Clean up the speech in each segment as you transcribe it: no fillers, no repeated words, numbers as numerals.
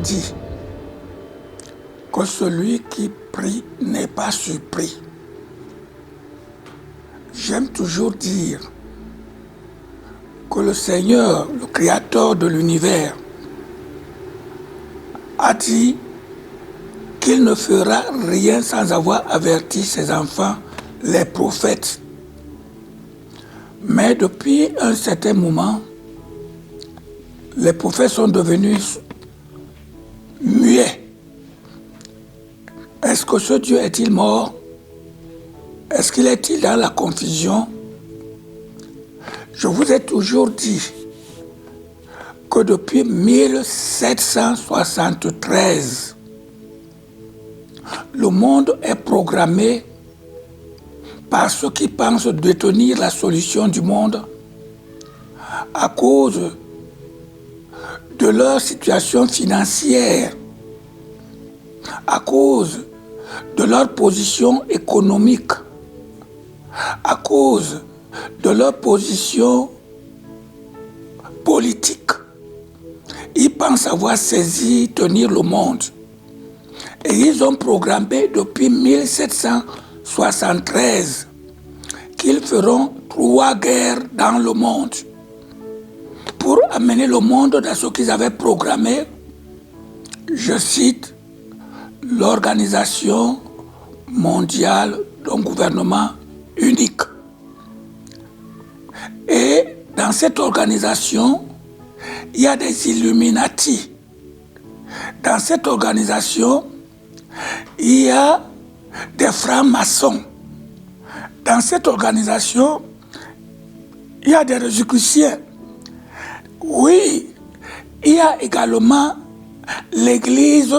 dit que celui qui prie n'est pas surpris. J'aime toujours dire que le Seigneur, le Créateur de l'univers, a dit qu'il ne fera rien sans avoir averti ses enfants, les prophètes. Mais depuis un certain moment, les prophètes sont devenus muets. Est-ce que ce Dieu est-il mort? Est-ce qu'il est-il dans la confusion? Je vous ai toujours dit que depuis 1773, le monde est programmé par ceux qui pensent détenir la solution du monde à cause de leur situation financière, à cause de leur position économique, à cause de leur position politique. Ils pensent avoir saisi, tenir le monde. Et ils ont programmé depuis 1773 qu'ils feront 3 guerres dans le monde pour amener le monde dans ce qu'ils avaient programmé. Je cite l'Organisation mondiale d'un gouvernement unique. Et dans cette organisation, il y a des Illuminati. Dans cette organisation, il y a des francs-maçons. Dans cette organisation, il y a des Rosicruciens. Oui, il y a également l'Église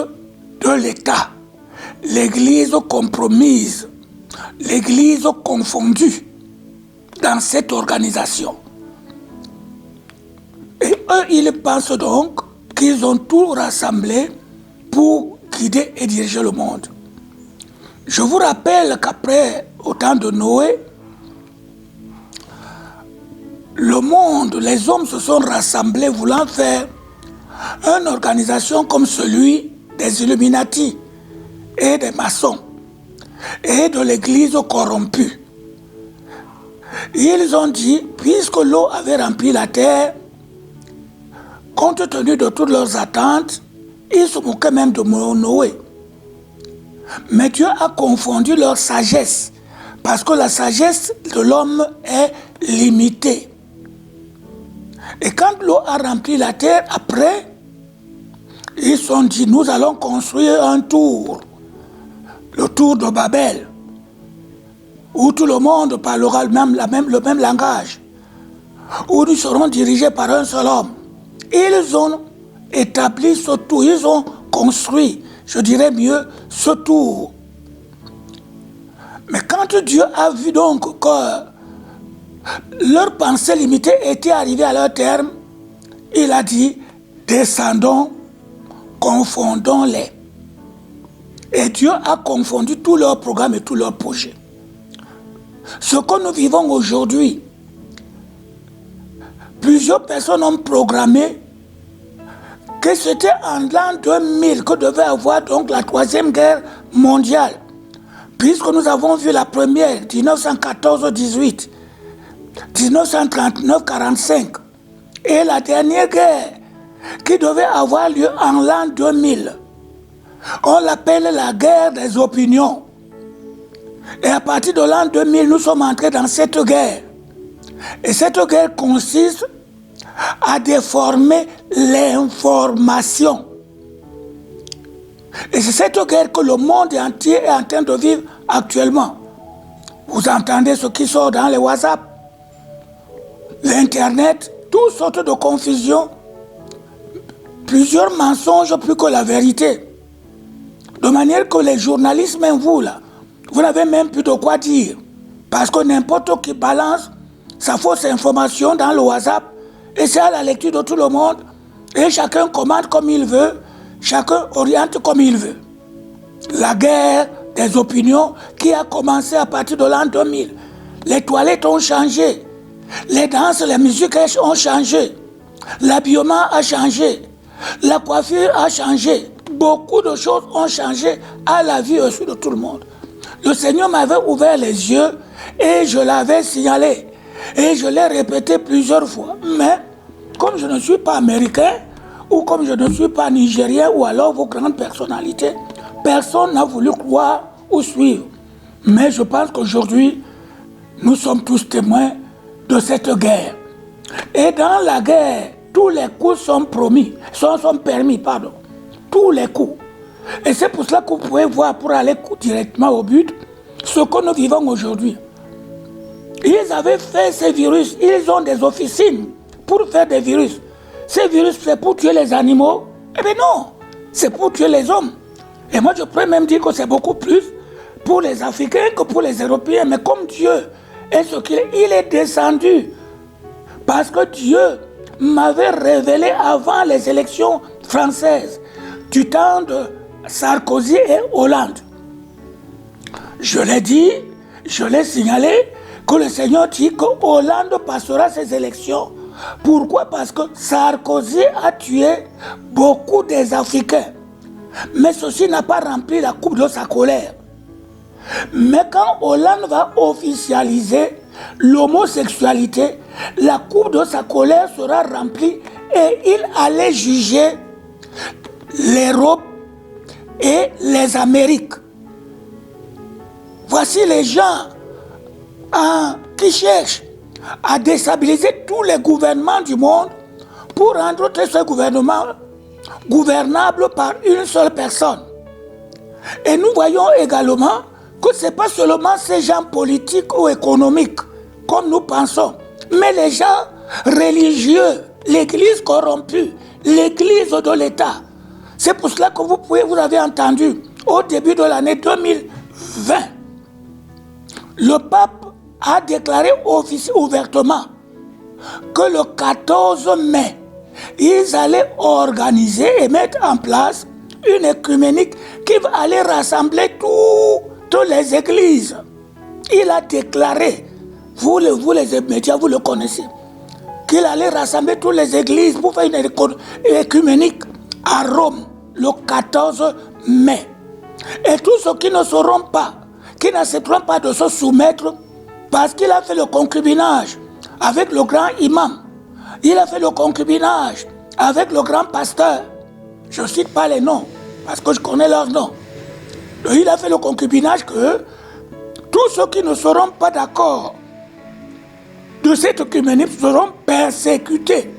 de l'État, l'Église compromise, l'Église confondue dans cette organisation. Et eux, ils pensent donc qu'ils ont tout rassemblé pour guider et diriger le monde. Je vous rappelle qu'après, au temps de Noé, le monde, les hommes se sont rassemblés voulant faire une organisation comme celui des Illuminati et des maçons et de l'Église corrompue. Ils ont dit, puisque l'eau avait rempli la terre, compte tenu de toutes leurs attentes, ils se moquaient même de Noé. Mais Dieu a confondu leur sagesse, parce que la sagesse de l'homme est limitée. Et quand l'eau a rempli la terre, après, ils se sont dit, nous allons construire un tour, le tour de Babel, où tout le monde parlera le même langage, où nous serons dirigés par un seul homme. Ils ont établi ce tour, ils ont construit, je dirais mieux, ce tour. Mais quand Dieu a vu donc que leur pensée limitée était arrivée à leur terme, il a dit, descendons, confondons-les. Et Dieu a confondu tous leurs programmes et tous leurs projets. Ce que nous vivons aujourd'hui, plusieurs personnes ont programmé que c'était en l'an 2000 que devait avoir donc la 3e guerre mondiale. Puisque nous avons vu la première, 1914-18, 1939-45, et la dernière guerre qui devait avoir lieu en l'an 2000. On l'appelle la guerre des opinions. Et à partir de l'an 2000, nous sommes entrés dans cette guerre. Et cette guerre consiste à déformer l'information. Et c'est cette guerre que le monde entier est en train de vivre actuellement. Vous entendez ce qui sort dans les WhatsApp, l'Internet, toutes sortes de confusions, plusieurs mensonges plus que la vérité. De manière que les journalistes, même vous là, vous n'avez même plus de quoi dire. Parce que n'importe qui balance sa fausse information dans le WhatsApp, et c'est à la lecture de tout le monde, et chacun commente comme il veut, chacun oriente comme il veut. La guerre des opinions qui a commencé à partir de l'an 2000. Les toilettes ont changé, les danses, les musiques ont changé, l'habillement a changé, La coiffure a changé. Beaucoup de choses ont changé à la vie aussi de tout le monde. Le Seigneur m'avait ouvert les yeux et je l'avais signalé. Et je l'ai répété plusieurs fois. Mais comme je ne suis pas américain, ou comme je ne suis pas nigérien, ou alors vos grandes personnalités, personne n'a voulu croire ou suivre. Mais je pense qu'aujourd'hui, nous sommes tous témoins de cette guerre. Et dans la guerre, tous les coups sont permis. Tous les coups. Et c'est pour cela que vous pouvez voir, pour aller directement au but, ce que nous vivons aujourd'hui. Ils avaient fait ces virus, ils ont des officines pour faire des virus. Ces virus, c'est pour tuer les animaux? Eh bien non, c'est pour tuer les hommes. Et moi, je pourrais même dire que c'est beaucoup plus pour les Africains que pour les Européens. Mais comme Dieu est ce qu'il est, il est descendu. Parce que Dieu m'avait révélé avant les élections françaises, du temps de Sarkozy et Hollande. Je l'ai dit, je l'ai signalé, que le Seigneur dit que Hollande passera ces élections. Pourquoi? Parce que Sarkozy a tué beaucoup des Africains. Mais ceci n'a pas rempli la coupe de sa colère. Mais quand Hollande va officialiser l'homosexualité, la coupe de sa colère sera remplie et il allait juger l'Europe et les Amériques. Voici les gens qui cherchent à déstabiliser tous les gouvernements du monde pour rendre ce gouvernement gouvernable par une seule personne. Et nous voyons également que ce n'est pas seulement ces gens politiques ou économiques, comme nous pensons, mais les gens religieux, l'église corrompue, l'église de l'État. C'est pour cela que vous avez entendu, au début de l'année 2020, le pape a déclaré ouvertement que le 14 mai, ils allaient organiser et mettre en place une œcuménique qui va aller rassembler toutes les églises. Il a déclaré, vous les médias, vous le connaissez, qu'il allait rassembler toutes les églises pour faire une œcuménique à Rome le 14 mai. Et tous ceux qui ne sauront pas, qui n'accepteront pas de se soumettre, parce qu'il a fait le concubinage avec le grand imam, il a fait le concubinage avec le grand pasteur. Je ne cite pas les noms, parce que je connais leurs noms. Il a fait le concubinage que tous ceux qui ne seront pas d'accord de cette œcuménisme seront persécutés.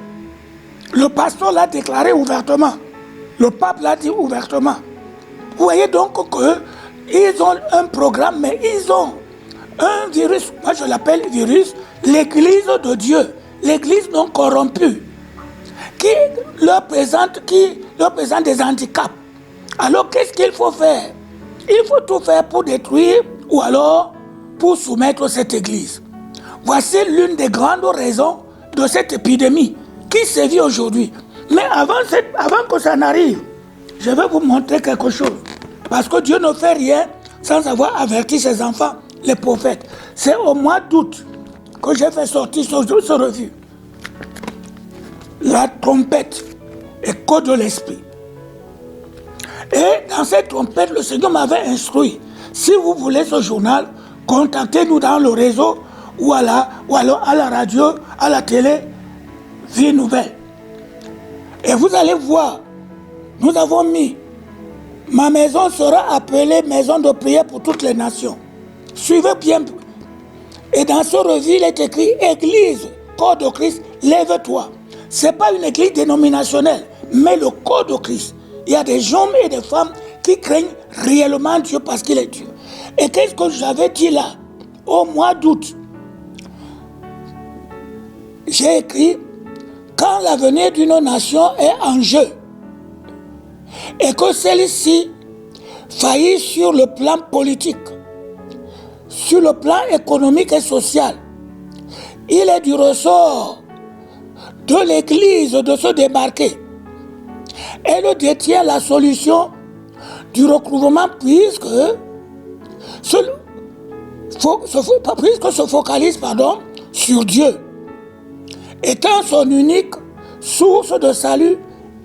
Le pasteur l'a déclaré ouvertement. Le pape l'a dit ouvertement. Vous voyez donc qu'ils ont un programme, mais ils ont un virus, moi je l'appelle virus, l'église de Dieu, l'église non corrompue, qui leur présente des handicaps. Alors qu'est-ce qu'il faut faire? Il faut tout faire pour détruire ou alors pour soumettre cette église. Voici l'une des grandes raisons de cette épidémie qui sévit aujourd'hui. Mais avant que ça n'arrive, je vais vous montrer quelque chose. Parce que Dieu ne fait rien sans avoir averti ses enfants, les prophètes. C'est au mois d'août que j'ai fait sortir ce revue. La trompette, écho de l'esprit. Et dans cette trompette, le Seigneur m'avait instruit. Si vous voulez ce journal, contactez-nous dans le réseau ou alors à la radio, à la télé, Vie Nouvelle. Et vous allez voir, nous avons mis « Ma maison sera appelée maison de prière pour toutes les nations ». Suivez bien. Et dans ce revue, il est écrit « Église, corps de Christ, lève-toi ». Ce n'est pas une église dénominationnelle, mais le corps de Christ. Il y a des hommes et des femmes qui craignent réellement Dieu parce qu'il est Dieu. Et qu'est-ce que j'avais dit là? Au mois d'août, j'ai écrit « Quand l'avenir d'une nation est en jeu et que celle-ci faillit sur le plan politique, sur le plan économique et social, il est du ressort de l'Église de se démarquer. Elle détient la solution du recouvrement puisque se focalise sur Dieu, étant son unique source de salut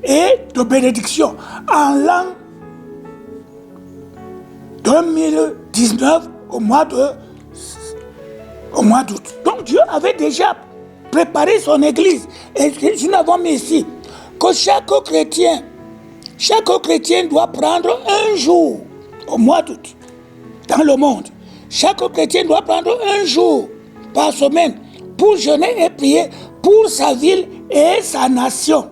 et de bénédiction en l'an 2019 au mois d'août. Donc Dieu avait déjà préparé son église. Et nous avons mis ici que chaque chrétien doit prendre un jour au mois d'août dans le monde. Chaque chrétien doit prendre un jour par semaine pour jeûner et prier pour sa ville et sa nation.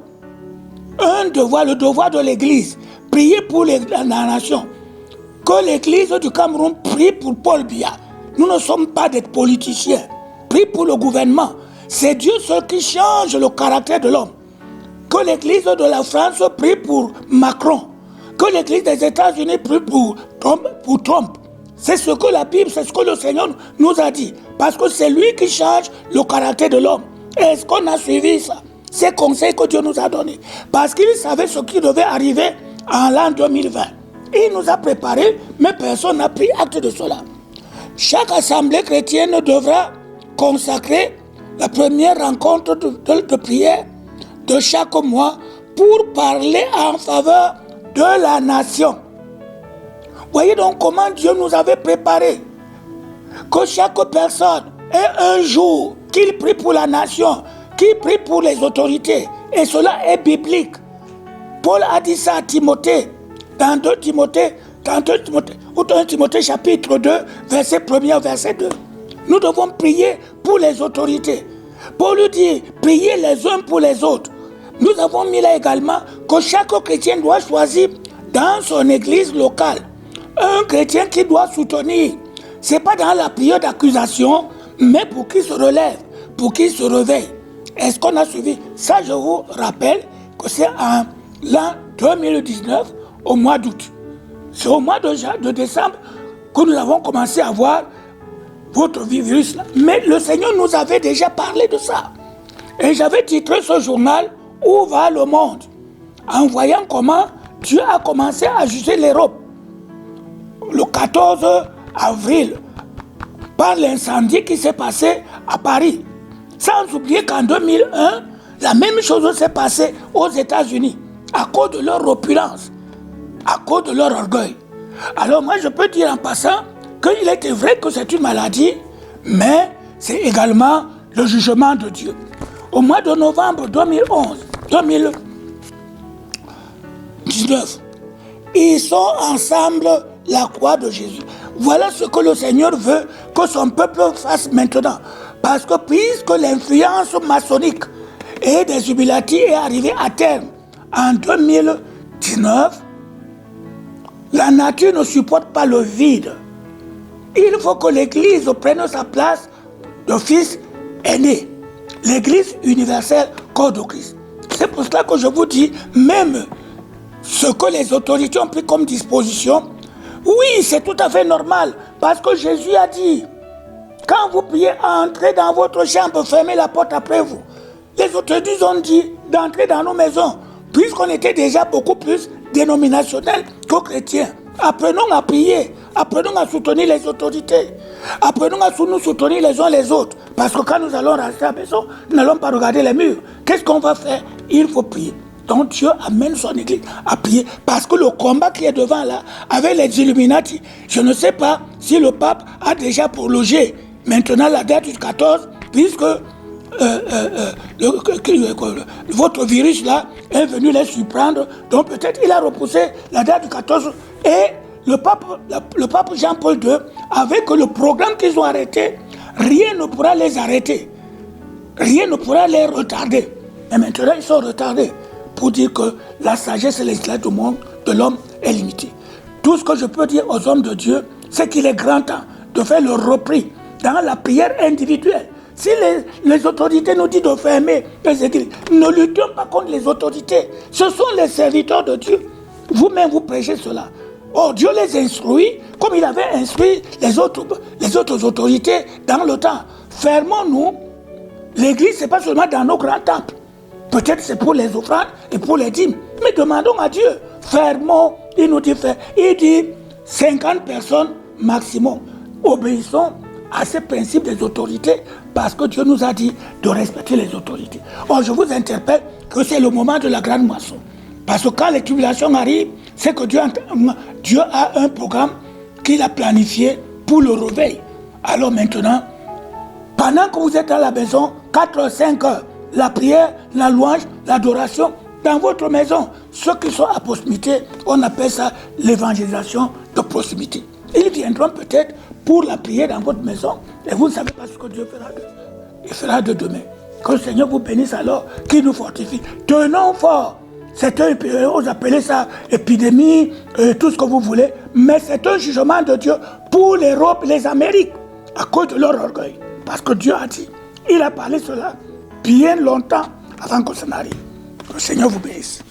Un devoir, le devoir de l'église, prier pour la nation. Que l'église du Cameroun prie pour Paul Biya. Nous ne sommes pas des politiciens. Prie pour le gouvernement. C'est Dieu seul qui change le caractère de l'homme. Que l'église de la France prie pour Macron. Que l'église des États-Unis prie pour Trump. C'est ce que la Bible, c'est ce que le Seigneur nous a dit. Parce que c'est lui qui change le caractère de l'homme. Est-ce qu'on a suivi ça? Ces conseils que Dieu nous a donnés. Parce qu'il savait ce qui devait arriver en l'an 2020. Il nous a préparé, mais personne n'a pris acte de cela. Chaque assemblée chrétienne devra consacrer la première rencontre de prière de chaque mois pour parler en faveur de la nation. Voyez donc comment Dieu nous avait préparé. Que chaque personne ait un jour qu'il prie pour la nation, qu'il prie pour les autorités. Et cela est biblique. Paul a dit ça à Timothée, dans 2 Timothée chapitre 2, verset 1er, verset 2. Nous devons prier pour les autorités. Paul lui dit, priez les uns pour les autres. Nous avons mis là également que chaque chrétien doit choisir dans son église locale un chrétien qui doit soutenir. Ce n'est pas dans la prière d'accusation, mais pour qu'il se relève, pour qu'il se réveille. Est-ce qu'on a suivi? Ça, je vous rappelle que c'est en l'an 2019, au mois d'août. C'est au mois de décembre que nous avons commencé à voir votre virus là. Mais le Seigneur nous avait déjà parlé de ça. Et j'avais titré ce journal « Où va le monde ?» en voyant comment Dieu a commencé à juger l'Europe. Le 14 avril, par l'incendie qui s'est passé à Paris. Sans oublier qu'en 2001, la même chose s'est passée aux États-Unis à cause de leur opulence, à cause de leur orgueil. Alors moi, je peux dire en passant qu'il était vrai que c'est une maladie, mais c'est également le jugement de Dieu. Au mois de novembre 2019, ils sont ensemble la croix de Jésus. Voilà ce que le Seigneur veut que son peuple fasse maintenant. Parce que puisque l'influence maçonnique et des Illuminati est arrivée à terme en 2019, la nature ne supporte pas le vide. Il faut que l'Église prenne sa place de fils aîné. L'Église universelle corps de Christ. C'est pour cela que je vous dis, même ce que les autorités ont pris comme disposition, oui, c'est tout à fait normal. Parce que Jésus a dit, quand vous priez, entrez dans votre chambre, fermez la porte après vous. Les autorités ont dit d'entrer dans nos maisons, puisqu'on était déjà beaucoup plus dénominationnels que chrétiens. Apprenons à prier, apprenons à soutenir les autorités, apprenons à nous soutenir les uns les autres. Parce que quand nous allons rester à la maison, nous n'allons pas regarder les murs. Qu'est-ce qu'on va faire? Il faut prier. Donc Dieu amène son église à prier. Parce que le combat qui est devant là, avec les Illuminati, je ne sais pas si le pape a déjà prolongé maintenant la date du 14, puisque votre virus là est venu les surprendre. Donc peut-être il a repoussé la date du 14. Et le pape Jean-Paul II, avec le programme qu'ils ont arrêté, rien ne pourra les arrêter. Rien ne pourra les retarder. Mais maintenant ils sont retardés. Pour dire que la sagesse et l'intelligence du monde de l'homme est limitée. Tout ce que je peux dire aux hommes de Dieu, c'est qu'il est grand temps de faire le repris dans la prière individuelle. Si les autorités nous disent de fermer les églises, ne luttons pas contre les autorités. Ce sont les serviteurs de Dieu. Vous-même, vous prêchez cela. Oh, Dieu les instruit comme il avait instruit les autres autorités dans le temps. Fermons-nous. L'église, ce n'est pas seulement dans nos grands temples. Peut-être c'est pour les offrandes et pour les dîmes. Mais demandons à Dieu. Fermons, il nous dit faire. Il dit 50 personnes maximum. Obéissons à ces principes des autorités parce que Dieu nous a dit de respecter les autorités. Or, je vous interpelle que c'est le moment de la grande moisson. Parce que quand les tribulations arrivent, c'est que Dieu a un programme qu'il a planifié pour le réveil. Alors maintenant, pendant que vous êtes à la maison, 4 5 heures, la prière, la louange, l'adoration, dans votre maison, ceux qui sont à proximité, on appelle ça l'évangélisation de proximité. Ils viendront peut-être pour la prière dans votre maison et vous ne savez pas ce que Dieu fera de demain. Que le Seigneur vous bénisse alors, qu'il nous fortifie. Tenons fort. C'est un, vous appelez ça épidémie, tout ce que vous voulez, mais c'est un jugement de Dieu pour l'Europe et les Amériques, à cause de leur orgueil. Parce que Dieu a dit, il a parlé cela bien longtemps avant que ça n'arrive. Que le Seigneur vous bénisse.